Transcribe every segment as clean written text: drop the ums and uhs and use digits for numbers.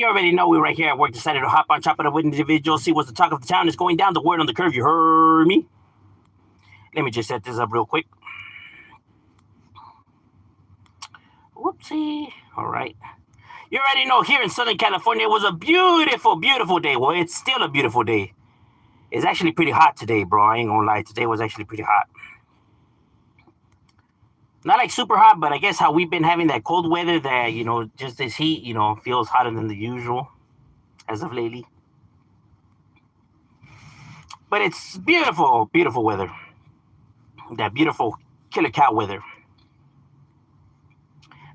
You already know we're right here at work. Decided to hop on top of the with individuals, see what's the talk of the town is going down. The word on the curve. You heard me? Let me just set this up real quick. Whoopsie. All right. You already know here in Southern California it was a beautiful, beautiful day. Well, it's still a beautiful day. It's actually pretty hot today, bro. I ain't gonna lie. Today was actually pretty hot. Not like super hot, but I guess how we've been having that cold weather that, just this heat, feels hotter than the usual as of lately. But it's beautiful, beautiful weather. That beautiful killer cow weather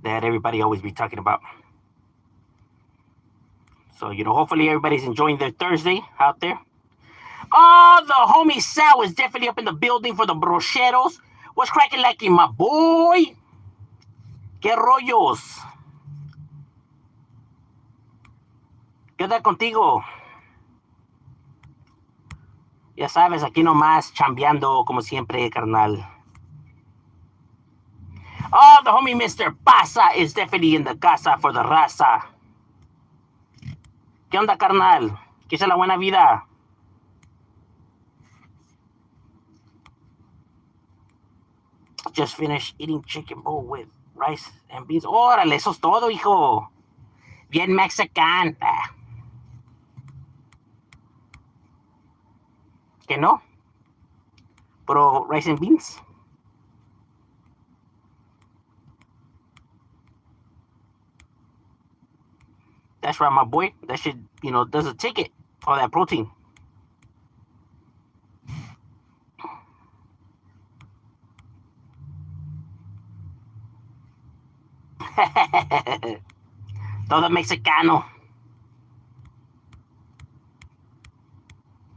that everybody always be talking about. So, hopefully everybody's enjoying their Thursday out there. Oh, the homie Sal is definitely up in the building for the brocheros. What's cracking like my boy? ¿Qué rollos? ¿Qué onda contigo? Ya sabes, aquí nomás chambeando como siempre, carnal. Oh, the homie Mr. Pasa is definitely in the casa for the raza. ¿Qué onda, carnal? ¿Qué es la buena vida? Just finished eating chicken bowl with rice and beans. Órale, eso es todo, hijo. Bien mexican. ¿Que no? Pero rice and beans. That's right, my boy. That shit, does a ticket for that protein. Todo mexicano.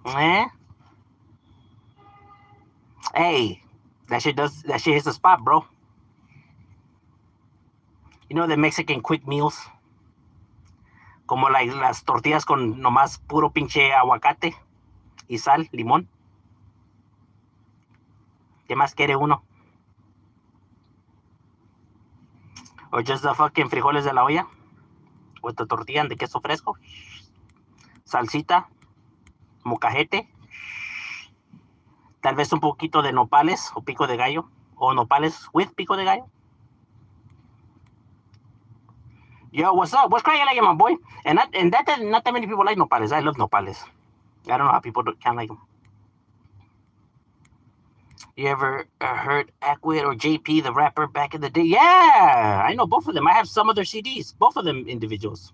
Eh? Hey, that shit hits the spot, bro. You know the Mexican quick meals? Como like las tortillas con nomás puro pinche aguacate y sal, limón. ¿Qué más quiere uno? Or just the fucking frijoles de la olla with the tortilla de queso fresco, salsita, mocajete, tal vez un poquito de nopales o pico de gallo, o nopales with pico de gallo. Yo, what's up? What's cracking like my boy? And not that many people like nopales. I love nopales. I don't know how people can't like them. You ever heard Acquit or JP, the rapper, back in the day? Yeah, I know both of them. I have some of their CDs, both of them individuals.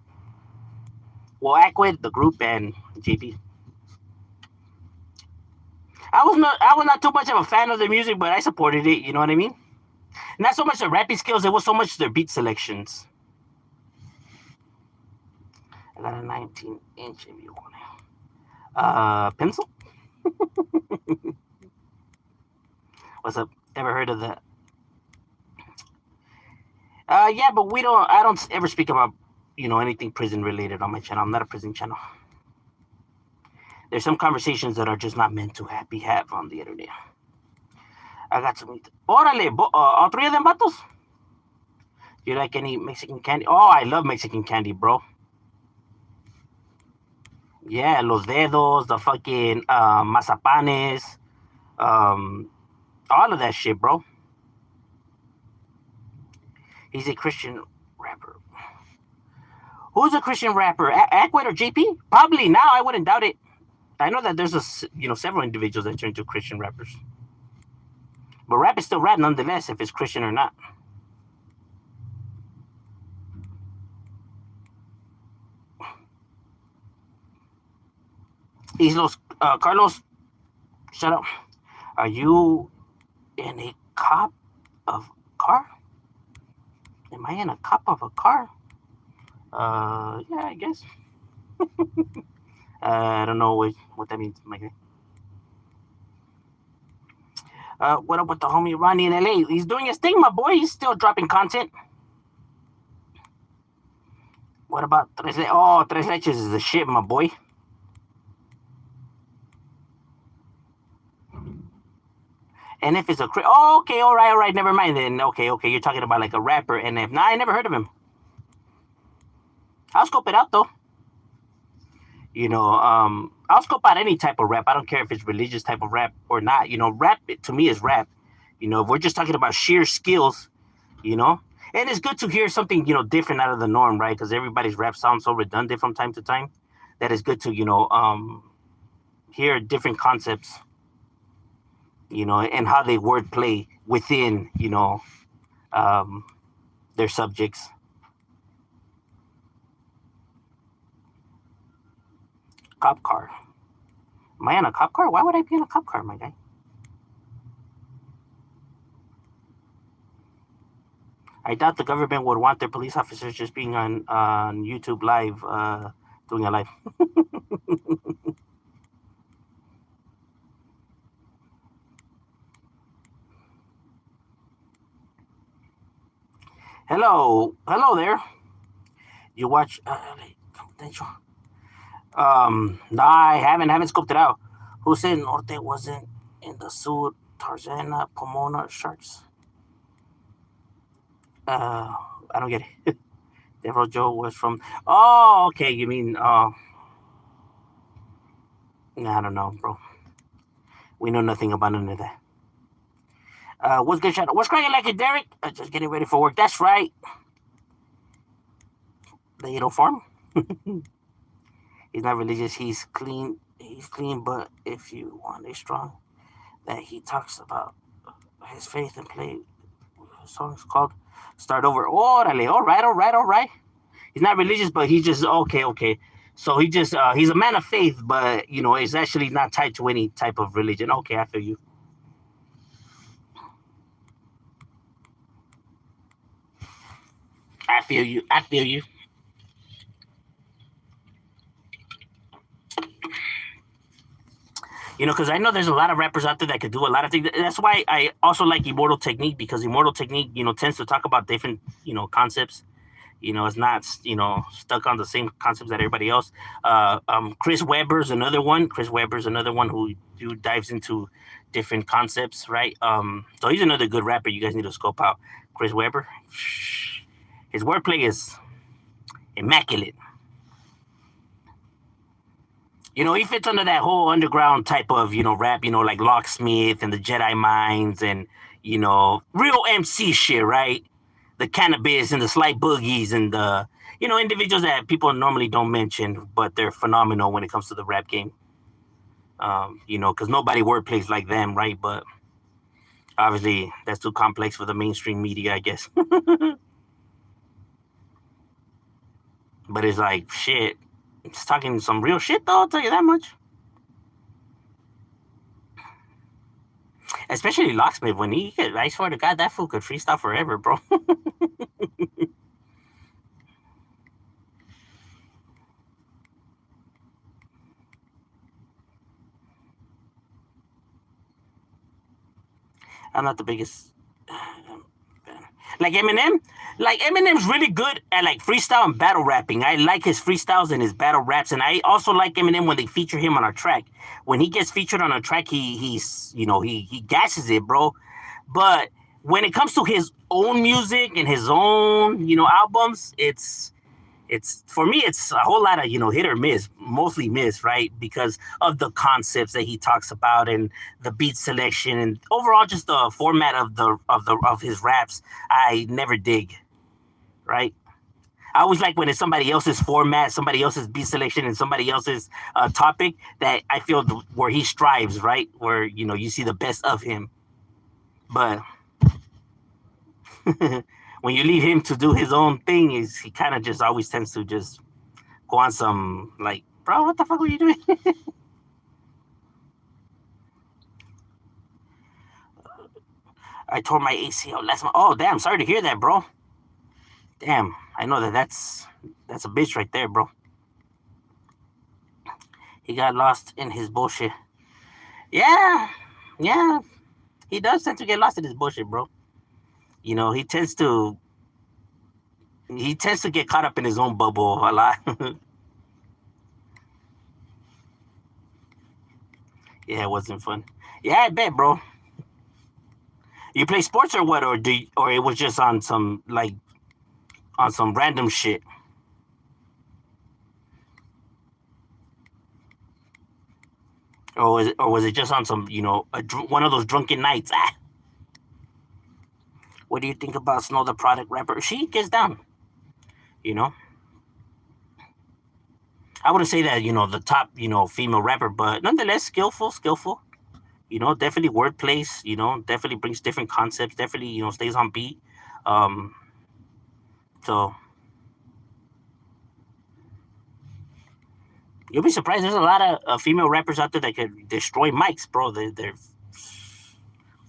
Well, Acquit, the group, and JP. I was not too much of a fan of their music, but I supported it. You know what I mean? Not so much their rapping skills; it was so much their beat selections. I got a 19-inch if you want it. Pencil? What's up? Ever heard of that? Yeah, but I don't ever speak about, anything prison related on my channel. I'm not a prison channel. There's some conversations that are just not meant to be had on the internet. I got some. Órale, all three of them vatos? Do you like any Mexican candy? Oh, I love Mexican candy, bro. Yeah, los dedos, the fucking mazapanes, all of that shit, bro. He's a Christian rapper. Who's a Christian rapper? Acquit or JP? Probably now. I wouldn't doubt it. I know that there's several individuals that turn into Christian rappers. But rap is still rap nonetheless, if it's Christian or not. Carlos, shut up. Are you in a cop of car? Am I in a cop of a car? Yeah, I guess. I don't know what that means, my guy. What up with the homie Ronnie in LA? He's doing his thing, my boy. He's still dropping content. What about Tres Leches? Oh, Tres Leches is the shit, my boy. And if it's a okay, all right, never mind then. Okay, you're talking about like a rapper. And if I never heard of him. I'll scope it out though. I'll scope out any type of rap. I don't care if it's religious type of rap or not. Rap to me is rap. If we're just talking about sheer skills, you know, and it's good to hear something different out of the norm, right? Because everybody's rap sounds so redundant from time to time that it's good to hear different concepts, and how they wordplay within um, their subjects. Cop car. Am I on a cop car? Why would I be on a cop car, my guy? I doubt the government would want their police officers just being on YouTube live, doing a live. Hello there. You watch Confidential? No, I haven't scoped it out. Who said Norte wasn't in the suit? Tarzana, Pomona, Sharks. I don't get it. Devil Joe was from. Oh, okay. You mean? I don't know, bro. We know nothing about none of that. What's good, Shadow? What's cracking like it, Derek? Just getting ready for work. That's right. The Edo farm. He's not religious. He's clean. He's clean, but if you want a strong, that he talks about his faith and play songs called "Start Over." Orale, all right. He's not religious, but he's just okay. So he's a man of faith, but it's actually not tied to any type of religion. Okay, I feel you. I feel you. Because I know there's a lot of rappers out there that could do a lot of things. That's why I also like Immortal Technique, because Immortal Technique, tends to talk about different, concepts. It's not, stuck on the same concepts that everybody else. Chris Webber's another one. Chris Webber's another one who dives into different concepts, right? So he's another good rapper you guys need to scope out. Chris Webber. His wordplay is immaculate. He fits under that whole underground type of, rap, like Locksmith and the Jedi Minds and, real MC shit, right? The Cannabis and the Slight Boogies and the, individuals that people normally don't mention, but they're phenomenal when it comes to the rap game. Because nobody wordplays like them, right? But obviously that's too complex for the mainstream media, I guess. But it's like, shit. It's talking some real shit, though, I'll tell you that much. Especially Locksmith, when I swear to God, that fool could freestyle forever, bro. I'm not the biggest. Like Eminem, Eminem's really good at like freestyle and battle rapping. I like his freestyles and his battle raps, and I also like Eminem when they feature him on a track. When he gets featured on a track, he gasses it, bro. But when it comes to his own music and his own albums, it's for me it's a whole lot of hit or miss, mostly miss, right? Because of the concepts that he talks about and the beat selection and overall just the format of his raps. I never dig, right? I always like when it's somebody else's format, somebody else's beat selection, and somebody else's topic that I feel where he strives, right? Where you see the best of him. But when you leave him to do his own thing, is he kind of just always tends to just go on some like, bro, what the fuck were you doing? I tore my ACL last month. Oh, damn, sorry to hear that, bro. Damn, I know that's a bitch right there, bro. He got lost in his bullshit. Yeah, yeah, he does tend to get lost in his bullshit, bro. He tends to get caught up in his own bubble a lot. Yeah, it wasn't fun. Yeah, I bet, bro. You play sports or what, or it was just on some random shit. or was it just on some, one of those drunken nights? Ah, what do you think about Snow, the Product rapper? She gets down, you know. I wouldn't say that, the top, female rapper, but nonetheless skillful, skillful. Definitely wordplays. Definitely brings different concepts. Definitely, stays on beat. Um, so you'll be surprised. There's a lot of female rappers out there that could destroy mics, bro. They're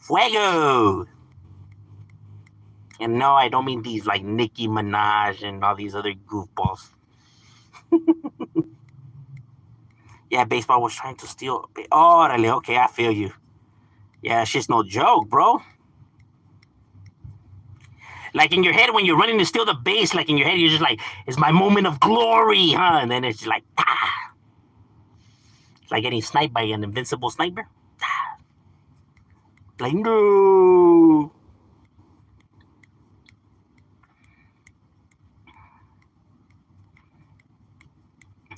fuego. And no, I don't mean these like Nicki Minaj and all these other goofballs. Yeah, baseball was trying to steal. Oh, really? Okay, I feel you. Yeah, shit's no joke, bro. Like in your head, when you're running to steal the base, like in your head, you're just like, it's my moment of glory, huh? And then it's like, ah. It's like getting sniped by an invincible sniper. Ah. Like, no.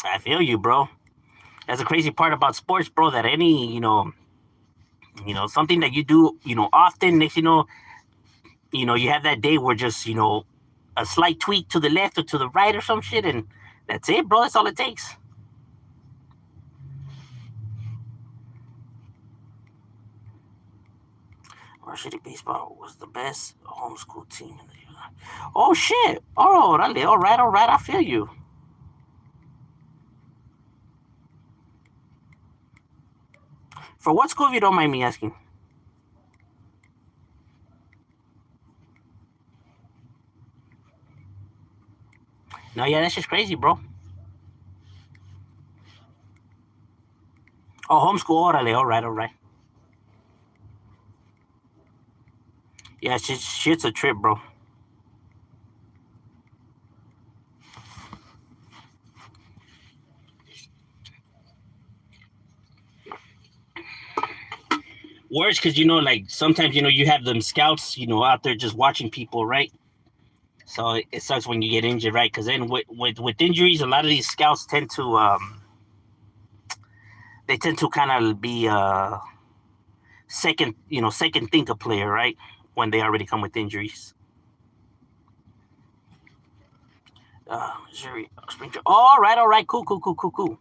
I feel you, bro. That's the crazy part about sports, bro, that any, something that you do, often, next, you have that day where just, a slight tweak to the left or to the right or some shit, and that's it, bro. That's all it takes. Varsity baseball was the best homeschool team in the U.S. Oh shit! Oh, all right, all right. I feel you. For what school, if you don't mind me asking? No, yeah, that's just crazy, bro. Oh, homeschool, orale, all right, all right. Yeah, shit's a trip, bro. Worse, because like sometimes you have them scouts, out there just watching people, right? So it sucks when you get injured, right? Because then with injuries, a lot of these scouts tend to they tend to kind of be second think a player, right? When they already come with injuries. Missouri, Springfield. All right, cool, cool, cool, cool, cool.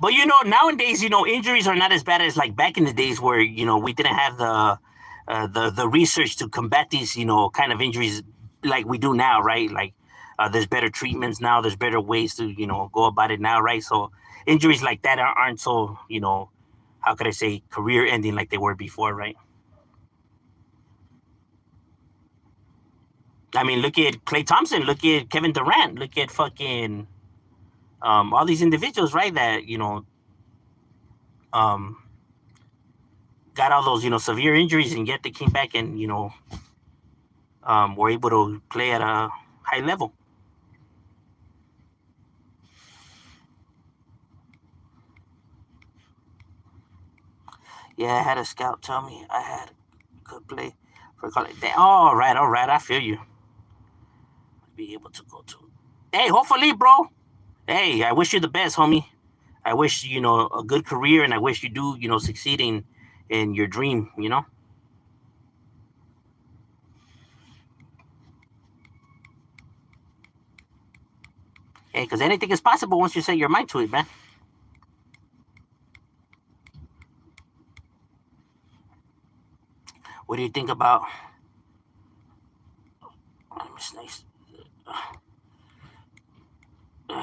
But nowadays, injuries are not as bad as like back in the days where we didn't have the research to combat these kind of injuries like we do now, right? Like there's better treatments now, there's better ways to go about it now, right? So injuries like that aren't so how could I say career ending like they were before, right? I mean, look at Klay Thompson, look at Kevin Durant, look at fucking all these individuals, right? That um, got all those severe injuries, and yet they came back and were able to play at a high level. Yeah, I had a scout tell me I had could play for college. All right, all right, I feel you. Be able to go to. Hey, hopefully, bro. Hey, I wish you the best, homie. I wish a good career, and I wish you do succeeding in your dream. Hey, because anything is possible once you set your mind to it, man. What do you think about? Nice.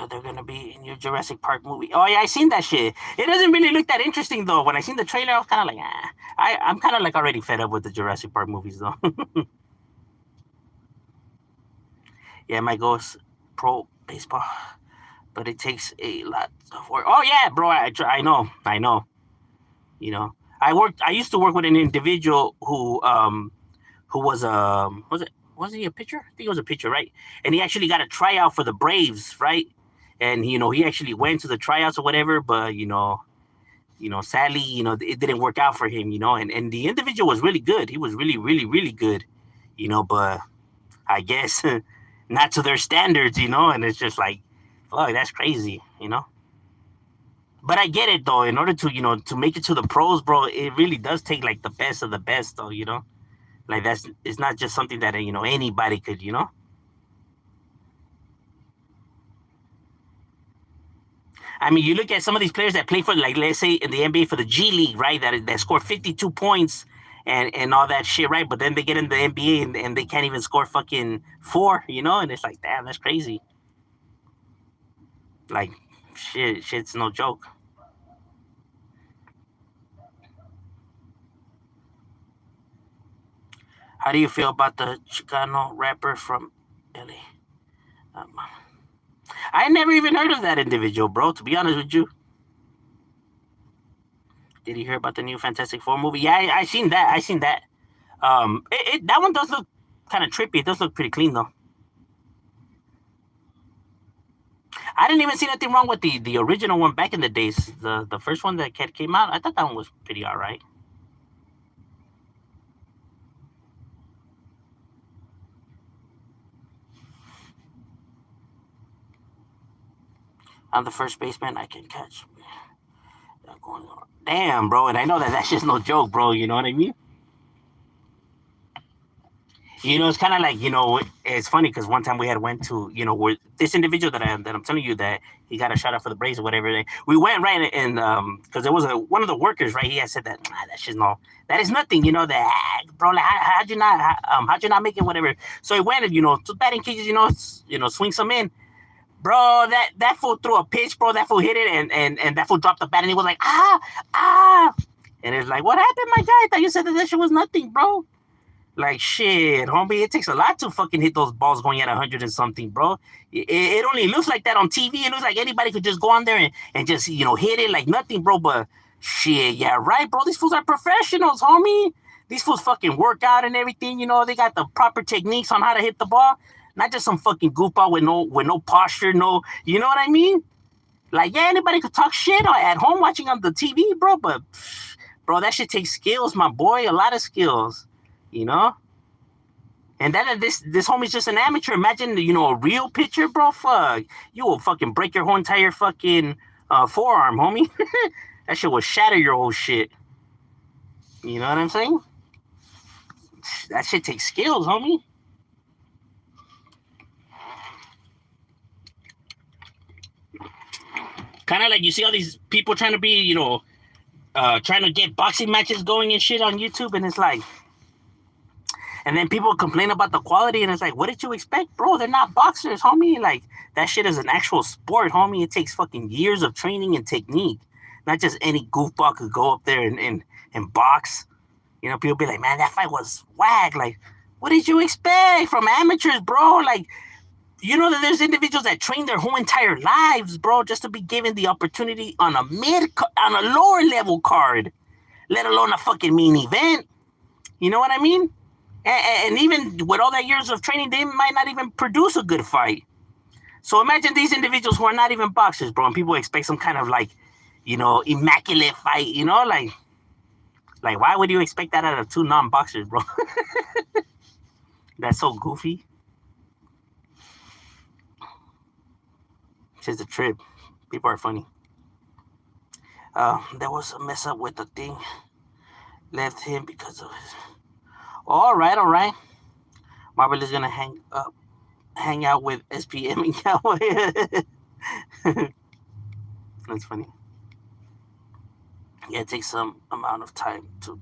They're gonna be in your Jurassic Park movie. Oh yeah, I seen that shit. It doesn't really look that interesting though. When I seen the trailer, I was kind of like, ah. I'm kind of like already fed up with the Jurassic Park movies though. Yeah, my goal is pro baseball, but it takes a lot of work. Oh yeah, bro, I know, I know. I used to work with an individual who was he a pitcher? I think he was a pitcher, right? And he actually got a tryout for the Braves, right? And he actually went to the tryouts or whatever, but sadly, it didn't work out for him, and the individual was really good. He was really, really, really good, but I guess not to their standards, and it's just like Fuck, that's crazy, you know. But I get it though. In order to to make it to the pros, bro, it really does take like the best of the best, though. Like it's not just something that anybody could. I mean, you look at some of these players that play for, like, let's say in the NBA for the G League, right? That score 52 points and all that shit, right? But then they get in the NBA and they can't even score fucking four, and it's like, damn, that's crazy. Like, shit's no joke. How do you feel about the Chicano rapper from LA? Um, I never even heard of that individual, bro. To be honest with you, did you hear about the new Fantastic Four movie? Yeah, I seen that. I seen that. That one does look kind of trippy. It does look pretty clean though. I didn't even see nothing wrong with the original one back in the days. The first one that came out, I thought that one was pretty alright. I'm the first baseman I can catch. Damn, bro, and I know that that's just no joke, bro. You know what I mean? It's kind of like it's funny because one time we had went to where this individual that I'm telling you that he got a shout out for the Braves or whatever. We went right and because there was one of the workers, right. He had said that that's just no, that is nothing. That bro, like, how'd you not make it, whatever. So he went and to batting cages, swing some in. Bro, that fool threw a pitch, bro. That fool hit it, and that fool dropped the bat, and he was like, ah. And it's like, what happened, my guy? I thought you said that shit was nothing, bro. Like, shit, homie, it takes a lot to fucking hit those balls going at 100 and something, bro. It only looks like that on TV. It looks like anybody could just go on there and just, hit it like nothing, bro. But shit, yeah, right, bro. These fools are professionals, homie. These fools fucking work out and everything. They got the proper techniques on how to hit the ball. Not just some fucking goofball with no posture, no, you know what I mean? Like, yeah, anybody could talk shit at home watching on the TV, bro. But, bro, that shit takes skills, my boy. A lot of skills. You know? And then this homie's just an amateur. Imagine, a real pitcher, bro. Fuck. You will fucking break your whole entire fucking forearm, homie. That shit will shatter your whole shit. You know what I'm saying? That shit takes skills, homie. Kind of like you see all these people trying to be, trying to get boxing matches going and shit on YouTube, and it's like, and then people complain about the quality, and it's like, what did you expect, bro? They're not boxers, homie. Like, that shit is an actual sport, homie. It takes fucking years of training and technique. Not just any goofball could go up there and box. People be like, man, that fight was whack. Like, what did you expect from amateurs, bro? Like, that there's individuals that train their whole entire lives, bro, just to be given the opportunity on a lower level card, let alone a fucking main event. You know what I mean? And even with all that years of training, they might not even produce a good fight. So imagine these individuals who are not even boxers, bro, and people expect some kind of like, immaculate fight, like why would you expect that out of two non-boxers, bro? That's so goofy. It's just a trip. People are funny. There was a mess up with the thing. Left him because of his. All right. Marvel is gonna hang out with SPM and Cowboy. That's funny. Yeah, it takes some amount of time to,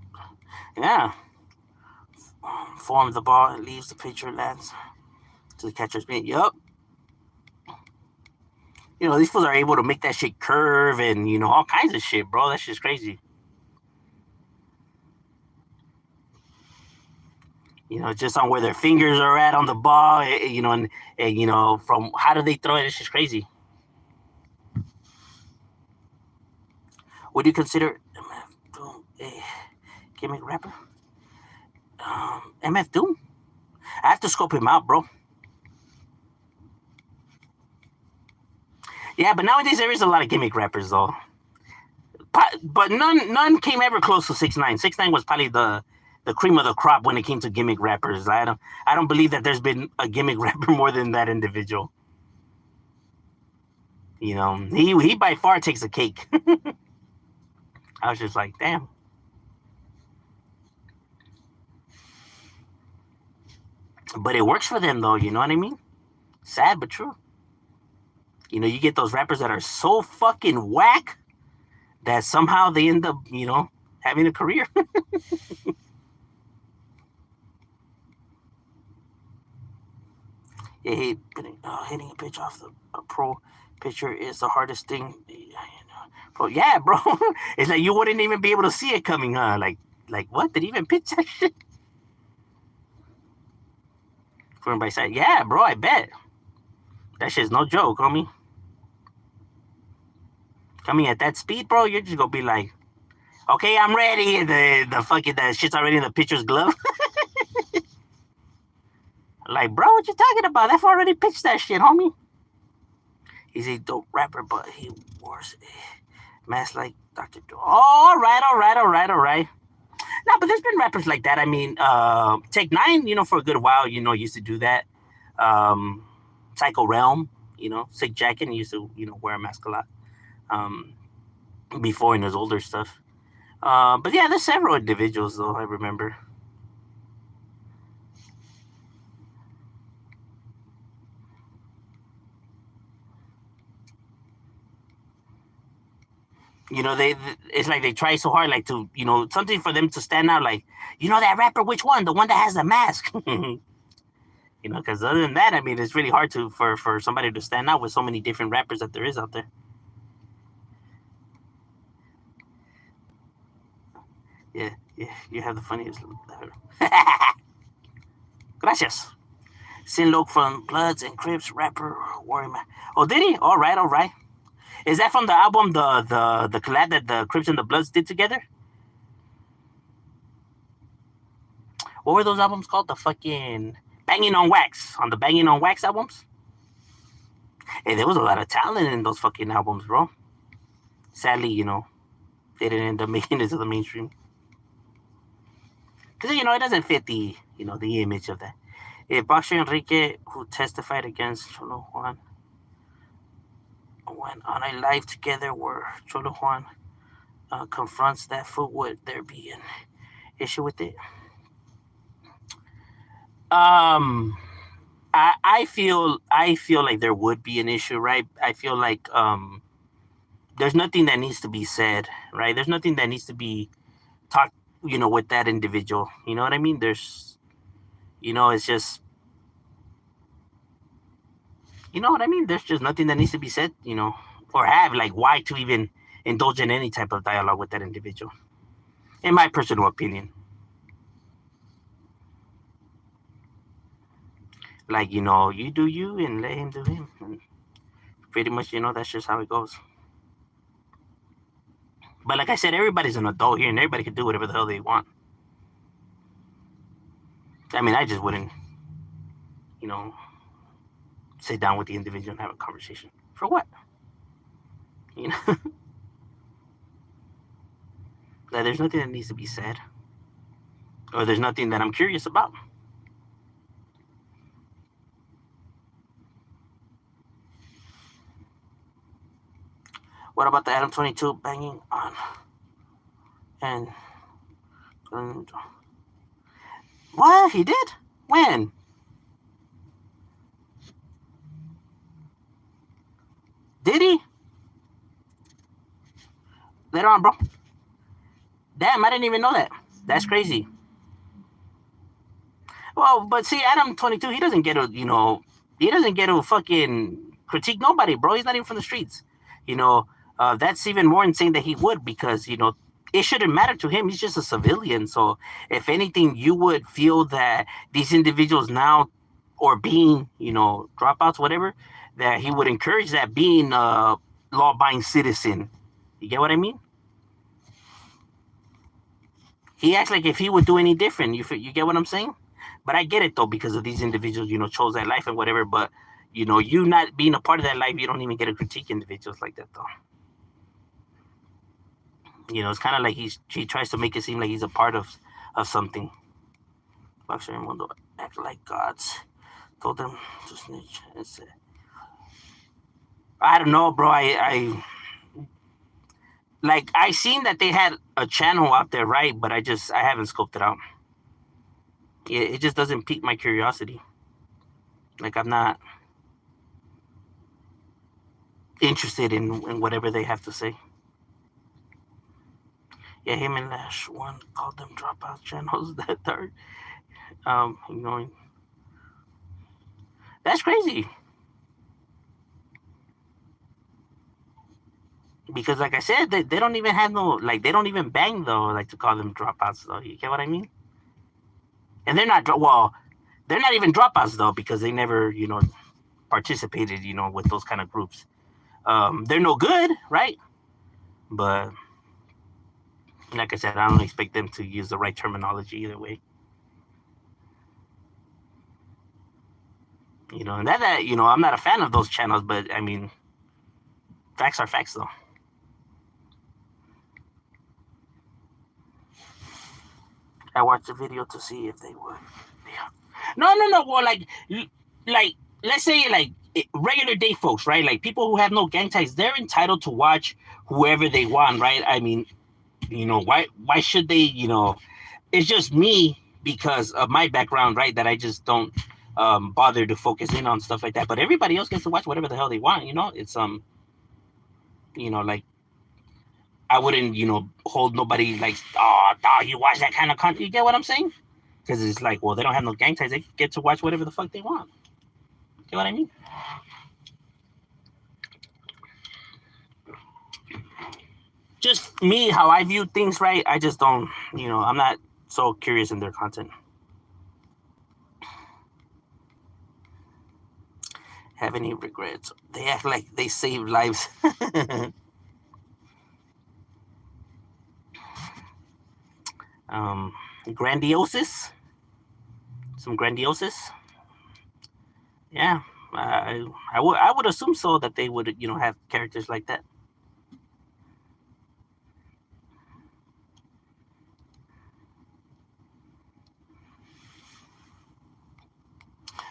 form the ball and leaves the pitcher, lands to the catcher's mitt. Yup. These fools are able to make that shit curve and, all kinds of shit, bro. That shit's crazy. Just on where their fingers are at on the ball, and from how do they throw it, it's just crazy. Would you consider MF Doom a gimmick rapper? MF Doom? I have to scope him out, bro. Yeah, but nowadays there is a lot of gimmick rappers, though. But none came ever close to 6ix9ine. 6ix9ine was probably the cream of the crop when it came to gimmick rappers. I don't believe that there's been a gimmick rapper more than that individual. You know, he by far takes the cake. I was just like, damn. But it works for them though, you know what I mean? Sad but true. You know, you get those rappers that are so fucking whack that somehow they end up, you know, having a career. Yeah, hitting a pitch off a pro pitcher is the hardest thing. Bro, yeah, bro. It's like you wouldn't even be able to see it coming, huh? Like what? Did he even pitch that shit? From by side. Yeah, bro, I bet. That shit's no joke, homie. Coming at that speed, bro, you're just gonna be like, okay, I'm ready. The fucking that shit's already in the pitcher's glove. Like, bro, what you talking about? I've already pitched that shit, homie. He's a dope rapper, but he wears a mask like Dr. Dre. All right, all right, all right, all right. No, but there's been rappers like that. I mean, Take Nine, you know, for a good while, you know, used to do that. Um, Psycho Realm, you know, Sick Jacket used to, you know, wear a mask a lot. Um, Before in his older stuff. But yeah, there's several individuals though. I remember. You know, it's like they try so hard, like to, you know, something for them to stand out. Like, you know, that rapper, which one? The one that has the mask. You know, because other than that, I mean, it's really hard to for somebody to stand out with so many different rappers that there is out there. Yeah, yeah, you have the funniest. Gracias. Sin Loke from Bloods and Crips, rapper, Warrior Man. Oh, did he? All right, all right. Is that from the album, the collab that the Crips and the Bloods did together? What were those albums called? The fucking Banging on Wax, on the Banging on Wax albums. Hey, there was a lot of talent in those fucking albums, bro. Sadly, you know, they didn't end up making it to the mainstream because you know it doesn't fit the, you know, the image of that. Boxer Enrique, who testified against Cholo Juan, went on a live together where Cholo Juan confronts that fool. Would there be an issue with it? Um, I feel like there would be an issue, right? I feel like there's nothing that needs to be said, right? There's nothing that needs to be talked, you know, with that individual. You know what I mean? There's, you know, it's just, you know what I mean? There's just nothing that needs to be said, you know, or have like why to even indulge in any type of dialogue with that individual. In my personal opinion, like, you know, you do you and let him do him. And pretty much, you know, that's just how it goes. But like I said, everybody's an adult here and everybody can do whatever the hell they want. I mean, I just wouldn't, you know, sit down with the individual and have a conversation. For what? You know, like there's nothing that needs to be said, or there's nothing that I'm curious about. What about the Adam 22 banging on and what he did? When? Did he? Later on, bro. Damn, I didn't even know that. That's crazy. Well, but see, Adam 22, he doesn't get to, you know, he doesn't get to fucking critique nobody, bro. He's not even from the streets. You know, that's even more insane that he would because, you know, it shouldn't matter to him. He's just a civilian. So, if anything, you would feel that these individuals now, or being, you know, dropouts, whatever, that he would encourage that being a law abiding citizen. You get what I mean? He acts like if he would do any different. You get what I'm saying? But I get it though because of these individuals, you know, chose that life and whatever. But you know, you not being a part of that life, you don't even get to critique individuals like that though. You know, it's kind of like he tries to make it seem like he's a part of something. Boxer and Mundo act like gods. Told them to snitch and said, I don't know, bro. I like I seen that they had a channel out there, right? But I haven't scoped it out. It just doesn't pique my curiosity. Like I'm not interested in whatever they have to say. Yeah, him and Lash one called them dropout channels that are annoying. That's crazy. Because like I said, they don't even have no like they don't even bang though, like to call them dropouts though. You get what I mean? And they're not well, they're not even dropouts though, because they never, participated, with those kind of groups. They're no good, right? But like I said, I don't expect them to use the right terminology either way. And that I'm not a fan of those channels, but I mean, facts are facts though. I watched the video to see if they would. Yeah. No, no, no. Well, like let's say like regular day folks, right? Like people who have no gang ties, they're entitled to watch whoever they want, right? I mean, why should they? It's just me because of my background, right? That I just don't bother to focus in on stuff like that. But everybody else gets to watch whatever the hell they want. It's like I wouldn't, hold nobody like, oh, dog, you watch that kind of content. You get what I'm saying? Because it's like, well, they don't have no gang ties. They get to watch whatever the fuck they want. Get what I mean? Just me, how I view things, right? I just don't, I'm not so curious in their content. Have any regrets? They act like they save lives. um, Grandiosis? Some grandiosis? Yeah. I would assume so that they would have characters like that.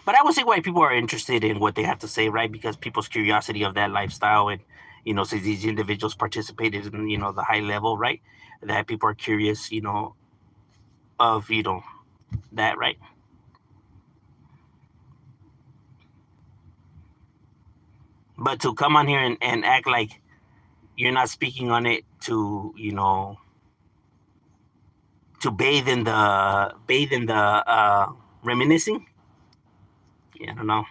But I would say why people are interested in what they have to say, right? Because people's curiosity of that lifestyle, and since these individuals participated in the high level, right? That people are curious, of that, right? But to come on here and act like you're not speaking on it to to bathe in the reminiscing. Yeah, I don't know.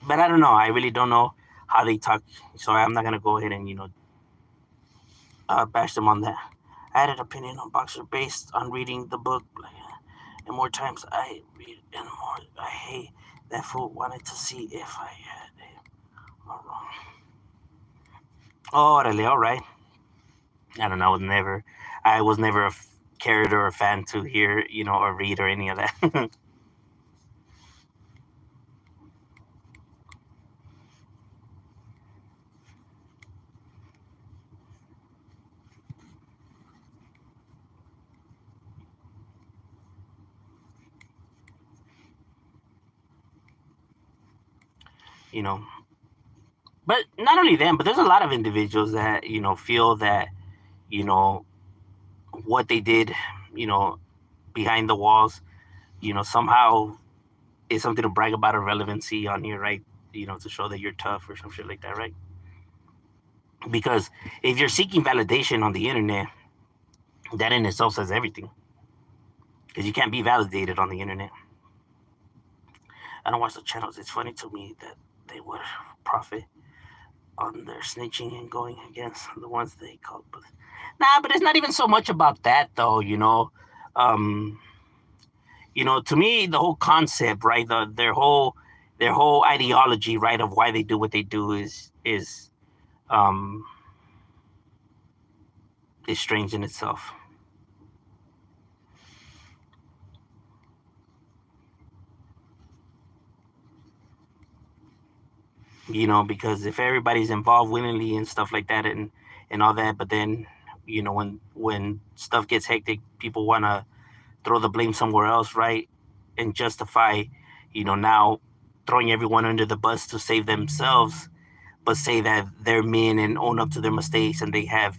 But I don't know. I really don't know how they talk, so I'm not gonna go ahead and bash them on that. I had an opinion on Boxer based on reading the book, and more times I read and more I hate that fool wanted to see if I had it wrong. Oh, really? All right. I don't know. I was never a character or a fan to hear, or read or any of that. you know, but not only them, but there's a lot of individuals that feel that you know what they did, you know, behind the walls, somehow is something to brag about, or relevancy on here, right? To show that you're tough or some shit like that, right? Because if you're seeking validation on the internet, that in itself says everything. Because you can't be validated on the internet. I don't watch the channels. It's funny to me that they would profit on their snitching and going against the ones they called. But nah, but it's not even so much about that though. Um, to me, the whole concept, right? Their whole ideology, right, of why they do what they do um is strange in itself. Because if everybody's involved willingly and stuff like that, and all that, but then when stuff gets hectic, people want to throw the blame somewhere else, right? And justify, now throwing everyone under the bus to save themselves, but say that they're men and own up to their mistakes and they have,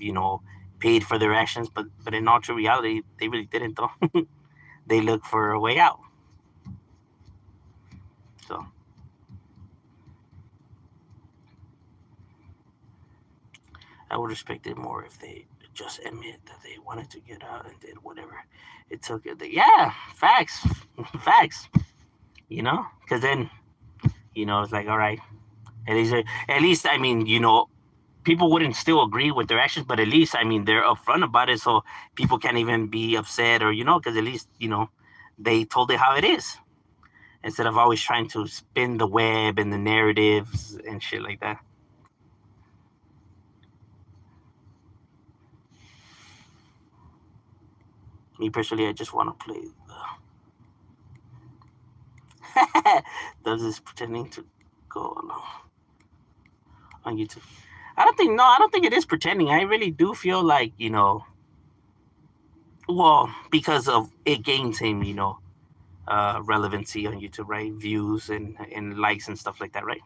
paid for their actions. But in all true reality, they really didn't, though. They look for a way out. So I would respect it more if they just admit that they wanted to get out and did whatever it took. Yeah, facts, facts. Because then it's like, all right, at least I mean, people wouldn't still agree with their actions, but at least I mean they're upfront about it, so people can't even be upset, or because at least they told it how it is, instead of always trying to spin the web and the narratives and shit like that. Me personally, I just want to play does this pretending to go along on YouTube. I don't think it is pretending. I really do feel like, well, because of it gains him, relevancy on YouTube, right? Views and likes and stuff like that, right?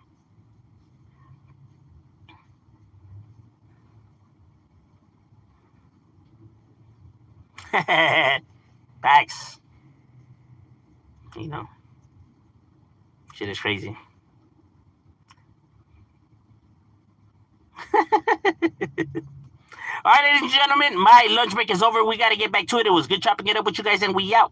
Facts. You know, shit is crazy. All right, ladies and gentlemen, my lunch break is over. We got to get back to it. It was good chopping it up with you guys, and we out.